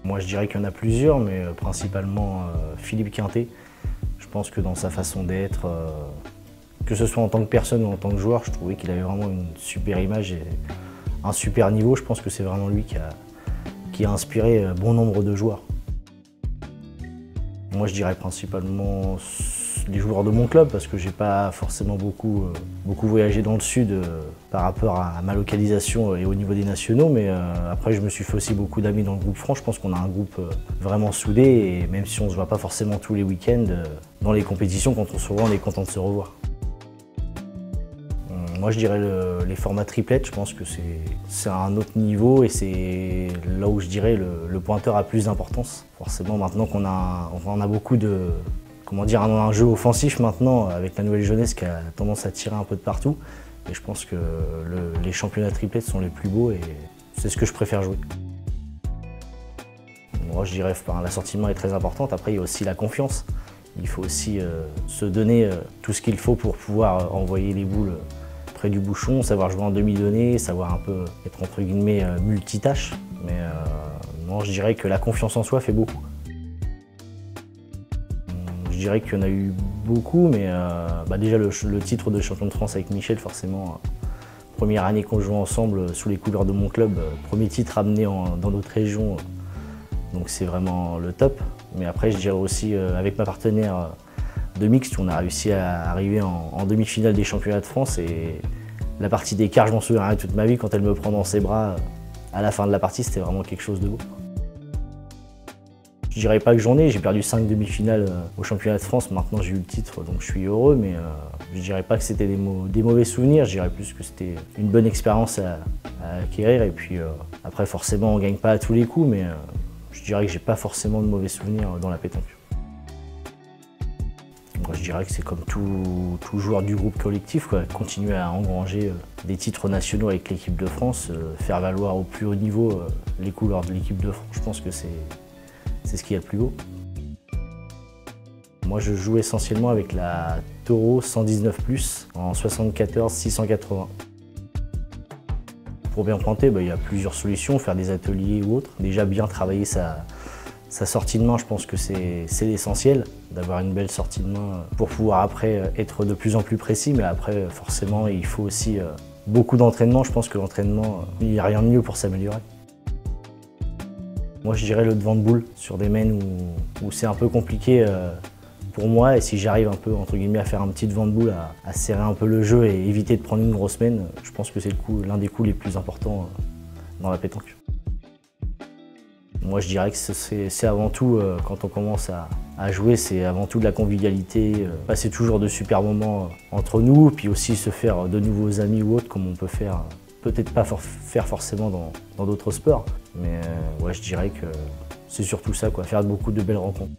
Moi je dirais qu'il y en a plusieurs, mais principalement Philippe Quintet. Je pense que dans sa façon d'être, que ce soit en tant que personne ou en tant que joueur, je trouvais qu'il avait vraiment une super image et un super niveau. Je pense que c'est vraiment lui qui a inspiré bon nombre de joueurs. Moi je dirais principalement les joueurs de mon club parce que j'ai pas forcément beaucoup voyagé dans le sud par rapport à ma localisation et au niveau des nationaux, mais après je me suis fait aussi beaucoup d'amis dans le groupe franc. Je pense qu'on a un groupe vraiment soudé et même si on se voit pas forcément tous les week-ends, dans les compétitions quand on se revoit on est content de se revoir. Moi je dirais les formats triplettes, je pense que c'est un autre niveau et c'est là où je dirais le pointeur a plus d'importance. Forcément maintenant qu'on a beaucoup de, comment dire, un jeu offensif maintenant avec la nouvelle jeunesse qui a tendance à tirer un peu de partout. Et je pense que les championnats triplettes sont les plus beaux et c'est ce que je préfère jouer. Moi je dirais que l'assortiment est très importante, après il y a aussi la confiance. Il faut aussi se donner tout ce qu'il faut pour pouvoir envoyer les boules près du bouchon, savoir jouer en demi-donnée, savoir un peu être entre guillemets multitâche. Mais non, je dirais que la confiance en soi fait beaucoup. Je dirais qu'il y en a eu beaucoup, mais déjà le titre de champion de France avec Michel, forcément, première année qu'on joue ensemble sous les couleurs de mon club, premier titre amené dans notre région, donc c'est vraiment le top. Mais après, je dirais aussi avec ma partenaire de mixte, on a réussi à arriver en demi-finale des championnats de France et la partie d'écart, je m'en souviendrai toute ma vie, quand elle me prend dans ses bras à la fin de la partie, c'était vraiment quelque chose de beau. Je dirais pas que j'en ai, j'ai perdu 5 demi-finales au championnat de France, maintenant j'ai eu le titre donc je suis heureux, mais je dirais pas que c'était des mauvais souvenirs, je dirais plus que c'était une bonne expérience à acquérir et puis après forcément on gagne pas à tous les coups, mais je dirais que j'ai pas forcément de mauvais souvenirs dans la pétanque. Moi, je dirais que c'est comme tout joueur du groupe collectif, quoi. Continuer à engranger des titres nationaux avec l'équipe de France, faire valoir au plus haut niveau les couleurs de l'équipe de France. Je pense que c'est ce qu'il y a de plus beau. Moi, je joue essentiellement avec la Toro 119+, en 74-680. Pour bien pointer, il y a plusieurs solutions, faire des ateliers ou autres. Déjà bien travailler sa sortie de main, je pense que c'est l'essentiel, d'avoir une belle sortie de main pour pouvoir après être de plus en plus précis, mais après forcément il faut aussi beaucoup d'entraînement. Je pense que l'entraînement, il n'y a rien de mieux pour s'améliorer. Moi je dirais le devant de boule sur des mains où c'est un peu compliqué pour moi et si j'arrive un peu entre guillemets à faire un petit devant de boule, à serrer un peu le jeu et éviter de prendre une grosse main, je pense que c'est l'un des coups les plus importants dans la pétanque. Moi je dirais que c'est avant tout, quand on commence à jouer, c'est avant tout de la convivialité, passer toujours de super moments entre nous, puis aussi se faire de nouveaux amis ou autres comme on peut faire, peut-être pas faire forcément dans d'autres sports. Mais ouais, je dirais que c'est surtout ça, quoi, faire beaucoup de belles rencontres.